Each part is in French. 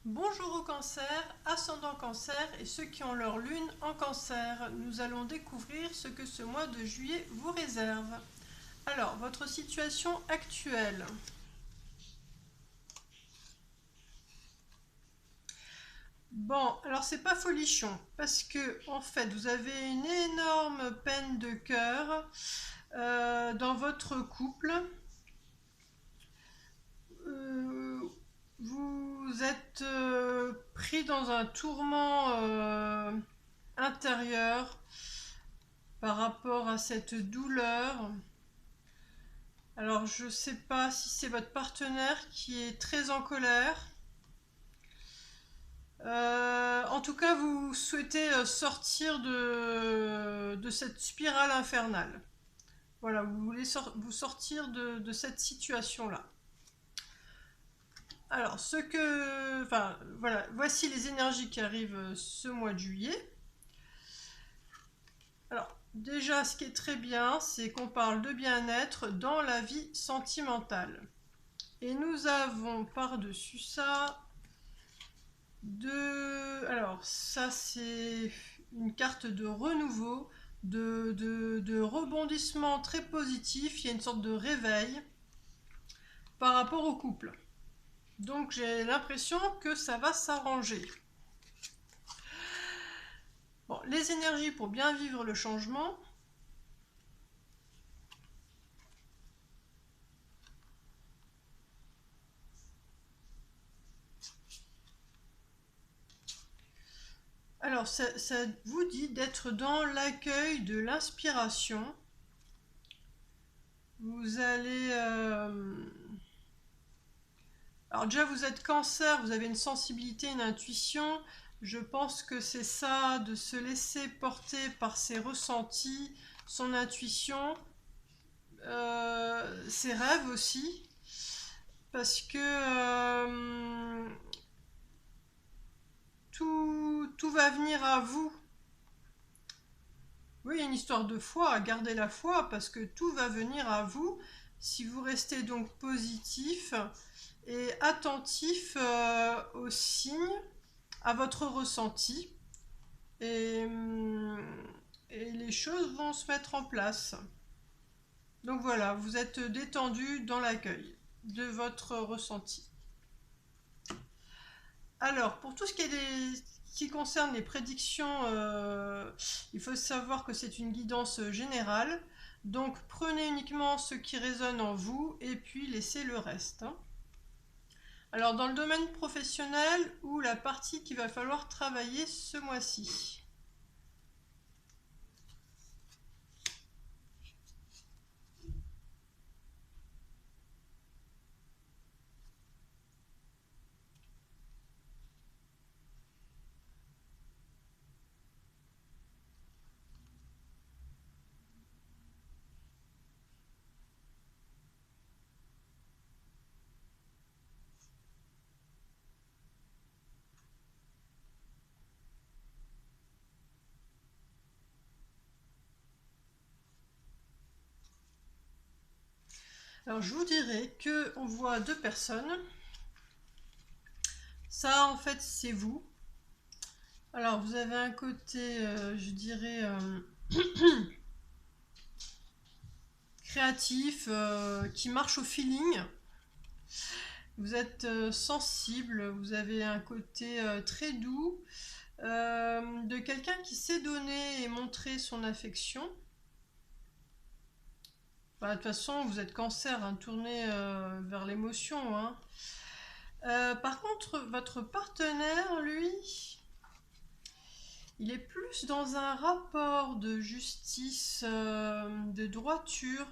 Bonjour au cancer, ascendant cancer et ceux qui ont leur lune en cancer. Nous allons découvrir ce que ce mois de juillet vous réserve. Alors, votre situation actuelle. Bon, alors c'est pas folichon parce que en fait vous avez une énorme peine de cœur dans votre couple. Euh, Vous êtes pris dans un tourment intérieur par rapport à cette douleur. Alors je ne sais pas si c'est votre partenaire qui est très en colère. En tout cas, vous souhaitez sortir de cette spirale infernale. Voilà, vous voulez vous sortir de cette situation-là. Alors, enfin, voilà, voici les énergies qui arrivent ce mois de juillet. Alors, déjà, ce qui est très bien, c'est qu'on parle de bien-être dans la vie sentimentale. Et nous avons par-dessus ça alors, ça, c'est une carte de renouveau, de rebondissement très positif. Il y a une sorte de réveil par rapport au couple. Donc, j'ai l'impression que ça va s'arranger. Bon, les énergies pour bien vivre le changement. Alors, ça vous dit d'être dans l'accueil de l'inspiration. Vous allez... Alors déjà, vous êtes cancer, vous avez une sensibilité, une intuition. Je pense que c'est ça, de se laisser porter par ses ressentis, son intuition, ses rêves aussi. Parce que tout va venir à vous. Oui, il y a une histoire de foi, gardez la foi parce que tout va venir à vous si vous restez donc positif et attentif aux signes, à votre ressenti et, et les choses vont se mettre en place. Donc voilà, vous êtes détendu dans l'accueil de votre ressenti. Alors, pour tout ce qui concerne les prédictions, il faut savoir que c'est une guidance générale. Donc, prenez uniquement ce qui résonne en vous et puis laissez le reste, hein. Alors, dans le domaine professionnel ou la partie qu'il va falloir travailler ce mois-ci. Alors, je vous dirais que on voit deux personnes. Ça, en fait, c'est vous. Alors, vous avez un côté, je dirais, créatif, qui marche au feeling. Vous êtes sensible, vous avez un côté très doux, de quelqu'un qui sait donner et montrer son affection. Bah, de toute façon, vous êtes cancer, hein, tourné vers l'émotion, hein. Par contre, votre partenaire, lui, il est plus dans un rapport de justice, de droiture.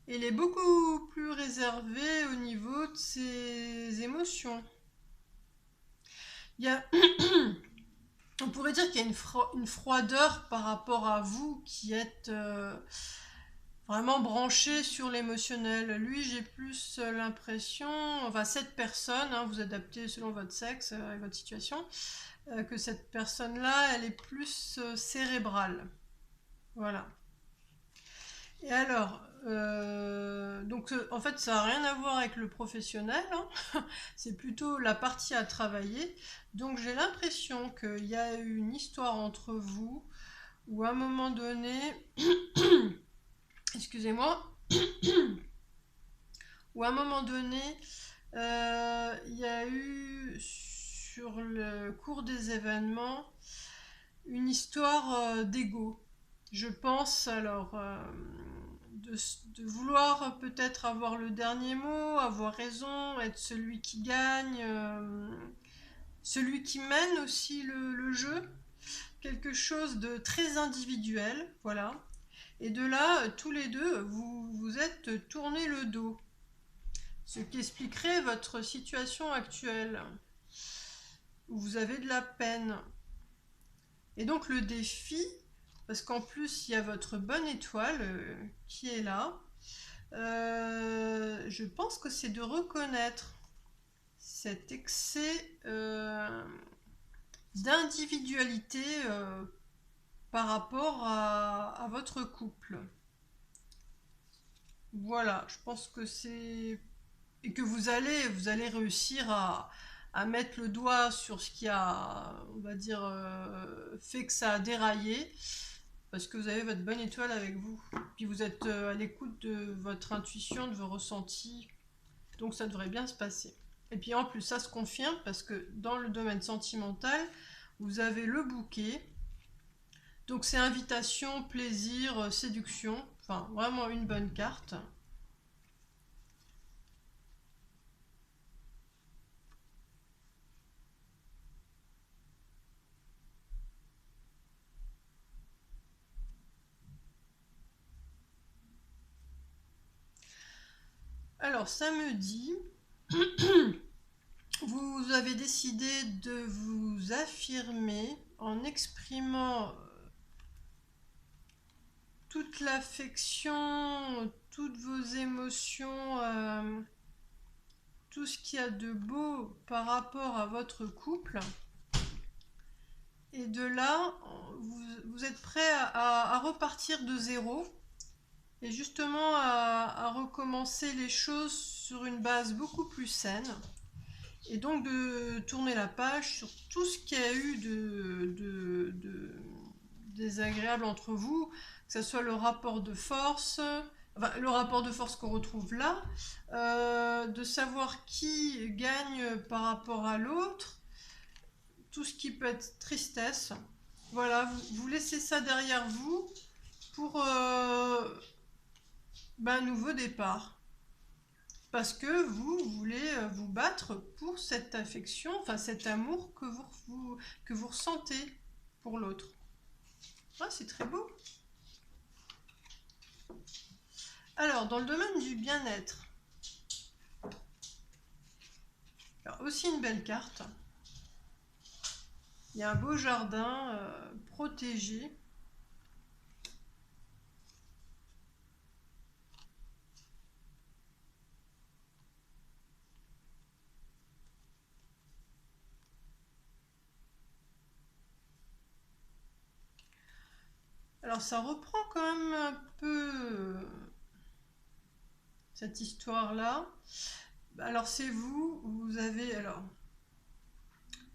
Il est beaucoup plus réservé au niveau de ses émotions. Il y a, on pourrait dire qu'il y a une froideur par rapport à vous qui êtes vraiment branché sur l'émotionnel. Lui, j'ai plus l'impression, enfin cette personne, hein, vous adaptez selon votre sexe et votre situation, que cette personne-là, elle est plus cérébrale. Voilà. Et alors, En fait, ça n'a rien à voir avec le professionnel, hein. C'est plutôt la partie à travailler. Donc j'ai l'impression qu'il y a eu une histoire entre vous, où à un moment donné, excusez-moi, où à un moment donné, il y a eu sur le cours des événements une histoire d'ego. Je pense alors de vouloir peut-être avoir le dernier mot, avoir raison, être celui qui gagne, celui qui mène aussi le jeu, quelque chose de très individuel, voilà. Et de là, tous les deux, vous vous êtes tourné le dos, ce qui expliquerait votre situation actuelle, où vous avez de la peine. Et donc le défi, parce qu'en plus il y a votre bonne étoile qui est là, je pense que c'est de reconnaître cet excès d'individualité par rapport à votre couple. Voilà, je pense que c'est... Et que vous allez réussir à mettre le doigt sur ce qui a, on va dire, fait que ça a déraillé, parce que vous avez votre bonne étoile avec vous. Puis vous êtes à l'écoute de votre intuition, de vos ressentis, donc ça devrait bien se passer. Et puis en plus, ça se confirme, parce que dans le domaine sentimental, vous avez le bouquet, donc c'est invitation, plaisir, séduction, enfin vraiment une bonne carte. Alors ça me dit, vous avez décidé de vous affirmer en exprimant toute l'affection, toutes vos émotions, tout ce qu'il y a de beau par rapport à votre couple. Et de là, vous êtes prêt à repartir de zéro et justement à recommencer les choses sur une base beaucoup plus saine. Et donc de tourner la page sur tout ce qu'il y a eu de désagréable entre vous, que ce soit le rapport de force, enfin, le rapport de force qu'on retrouve là, de savoir qui gagne par rapport à l'autre, tout ce qui peut être tristesse. Voilà, vous laissez ça derrière vous pour un nouveau départ. Parce que vous voulez vous battre pour cette affection, enfin cet amour que vous ressentez pour l'autre. Ah, c'est très beau. Alors, dans le domaine du bien-être, aussi une belle carte. Il y a un beau jardin protégé. Alors, ça reprend quand même un peu cette histoire-là. Alors, c'est vous, vous avez alors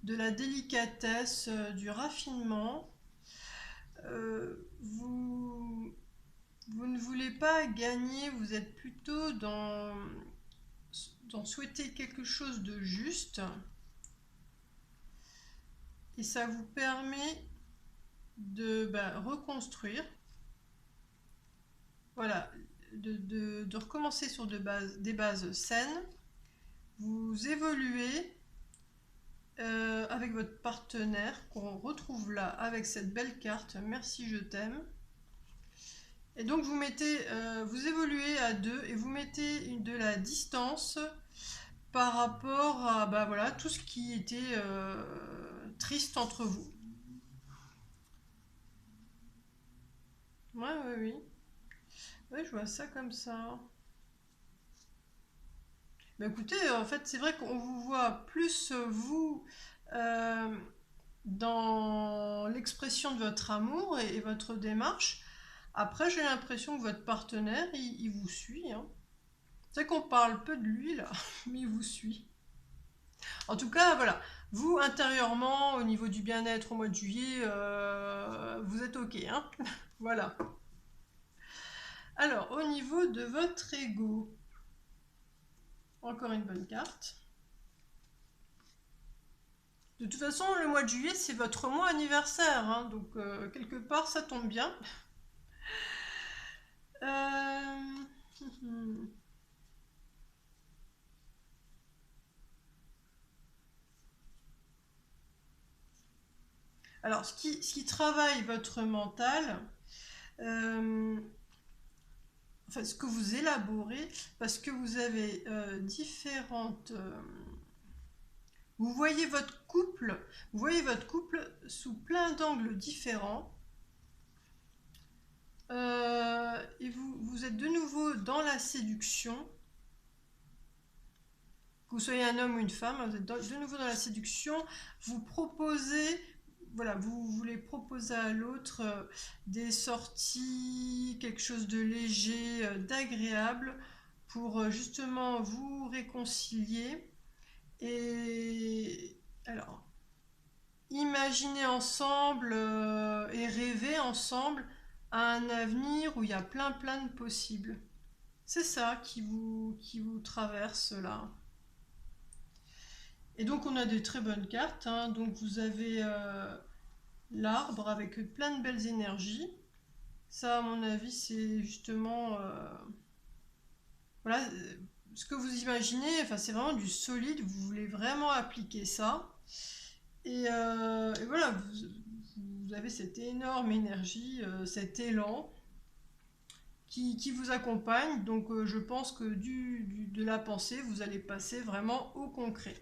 de la délicatesse, du raffinement. Vous ne voulez pas gagner, vous êtes plutôt dans souhaiter quelque chose de juste. Et ça vous permet de reconstruire. Voilà, de recommencer sur des bases saines. Vous évoluez avec votre partenaire qu'on retrouve là avec cette belle carte merci je t'aime, et donc vous évoluez à deux et vous mettez de la distance par rapport à voilà, tout ce qui était triste entre vous. Oui, je vois ça comme ça. Mais écoutez, en fait, c'est vrai qu'on vous voit plus, vous, dans l'expression de votre amour et votre démarche, Après, j'ai l'impression que votre partenaire, il vous suit, hein. C'est qu'on parle peu de lui, là, mais il vous suit. En tout cas, voilà. Vous, intérieurement, au niveau du bien-être au mois de juillet, vous êtes OK, hein. Voilà. Alors, au niveau de votre ego, encore une bonne carte. De toute façon, le mois de juillet, c'est votre mois anniversaire, hein, donc quelque part, ça tombe bien. Euh... Alors, ce qui travaille votre mental, euh, enfin, ce que vous élaborez, parce que vous avez différentes... vous voyez votre couple sous plein d'angles différents. Et vous êtes de nouveau dans la séduction. Que vous soyez un homme ou une femme, vous êtes de nouveau dans la séduction. Vous proposez, voilà, vous voulez proposer à l'autre des sorties, quelque chose de léger, d'agréable, pour justement vous réconcilier. Et alors, imaginez ensemble et rêver ensemble à un avenir où il y a plein de possibles. C'est ça qui vous traverse là. Et donc on a des très bonnes cartes, hein. Donc vous avez l'arbre avec plein de belles énergies. Ça, à mon avis, c'est justement voilà, ce que vous imaginez. Enfin, c'est vraiment du solide. Vous voulez vraiment appliquer ça. Et voilà, vous avez cette énorme énergie, cet élan qui vous accompagne. Donc je pense que de la pensée, vous allez passer vraiment au concret.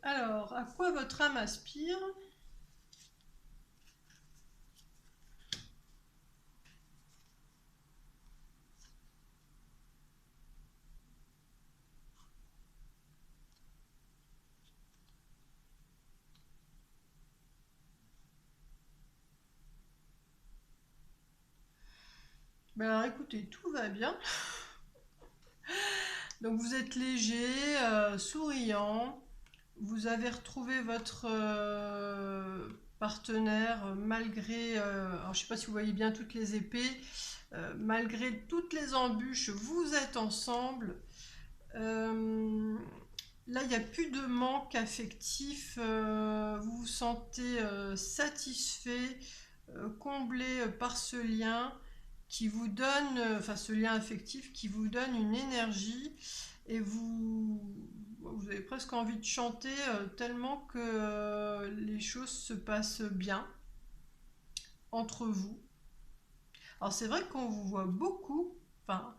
Alors, à quoi votre âme aspire? Ben alors écoutez, tout va bien. Donc vous êtes léger, souriant. Vous avez retrouvé votre partenaire malgré, alors je sais pas si vous voyez bien toutes les épées, malgré toutes les embûches, vous êtes ensemble. Là, il n'y a plus de manque affectif, vous vous sentez satisfait, comblé par ce lien qui vous donne, enfin ce lien affectif qui vous donne une énergie et vous avez presque envie de chanter tellement que les choses se passent bien entre vous. Alors c'est vrai qu'on vous voit beaucoup, enfin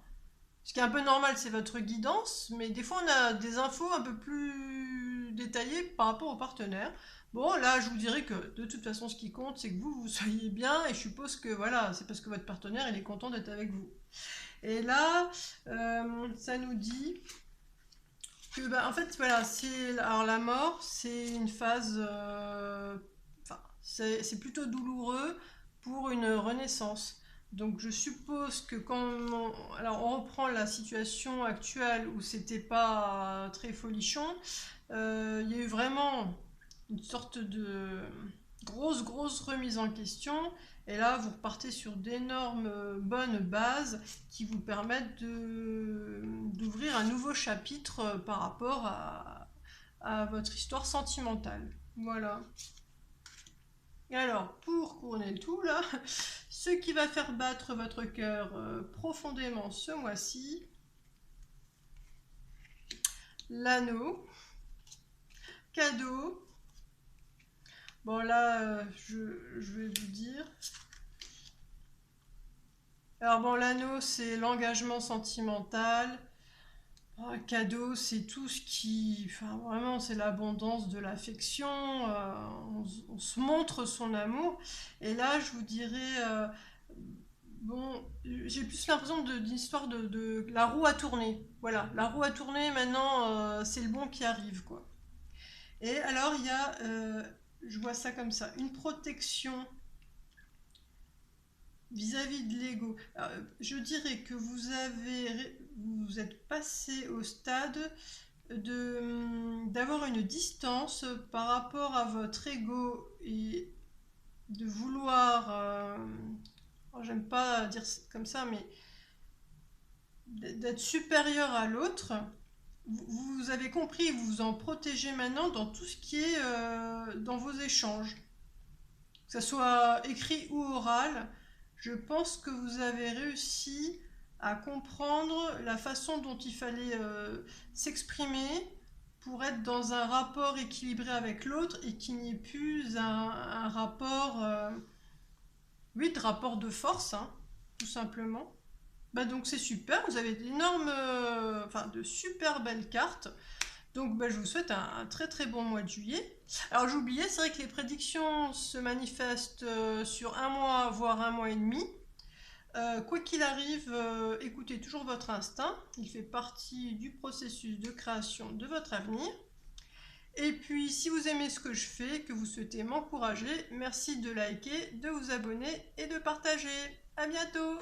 ce qui est un peu normal, c'est votre guidance, mais des fois on a des infos un peu plus détaillées par rapport au partenaire. Bon, là, je vous dirais que de toute façon, ce qui compte, c'est que vous soyez bien, et je suppose que voilà, c'est parce que votre partenaire, il est content d'être avec vous. Et là, ça nous dit que, bah, en fait, voilà, alors la mort, c'est une phase, enfin, c'est plutôt douloureux pour une renaissance. Donc je suppose que alors on reprend la situation actuelle où c'était pas très folichon, il y a eu vraiment une sorte de grosse remise en question. Et là, vous repartez sur d'énormes bonnes bases qui vous permettent d'ouvrir un nouveau chapitre par rapport à votre histoire sentimentale. Voilà. Et alors, pour couronner le tout, là, ce qui va faire battre votre cœur profondément ce mois-ci, l'anneau, cadeau. Bon, là, je vais vous dire. Alors, bon, l'anneau, c'est l'engagement sentimental. Un cadeau, c'est tout ce qui... Enfin, vraiment, c'est l'abondance de l'affection. On se montre son amour. Et là, je vous dirais... bon, j'ai plus l'impression d'une histoire de la roue à tourner. Voilà, la roue à tourner, maintenant, c'est le bon qui arrive, quoi. Et alors, il y a... je vois ça comme ça. Une protection vis-à-vis de l'ego. Je dirais que vous êtes passé au stade d'avoir une distance par rapport à votre ego et de vouloir, oh, j'aime pas dire comme ça, mais d'être supérieur à l'autre. Vous avez compris, vous vous en protégez maintenant dans tout ce qui est dans vos échanges, que ce soit écrit ou oral. Je pense que vous avez réussi à comprendre la façon dont il fallait s'exprimer pour être dans un rapport équilibré avec l'autre et qu'il n'y ait plus un rapport, oui, de rapport de force, hein, tout simplement. Bah donc c'est super, vous avez d'énormes, enfin de super belles cartes. Donc bah, je vous souhaite un très très bon mois de juillet. Alors j'oubliais, c'est vrai que les prédictions se manifestent sur un mois, voire un mois et demi. Quoi qu'il arrive, écoutez toujours votre instinct. Il fait partie du processus de création de votre avenir. Et puis si vous aimez ce que je fais, que vous souhaitez m'encourager, merci de liker, de vous abonner et de partager. À bientôt!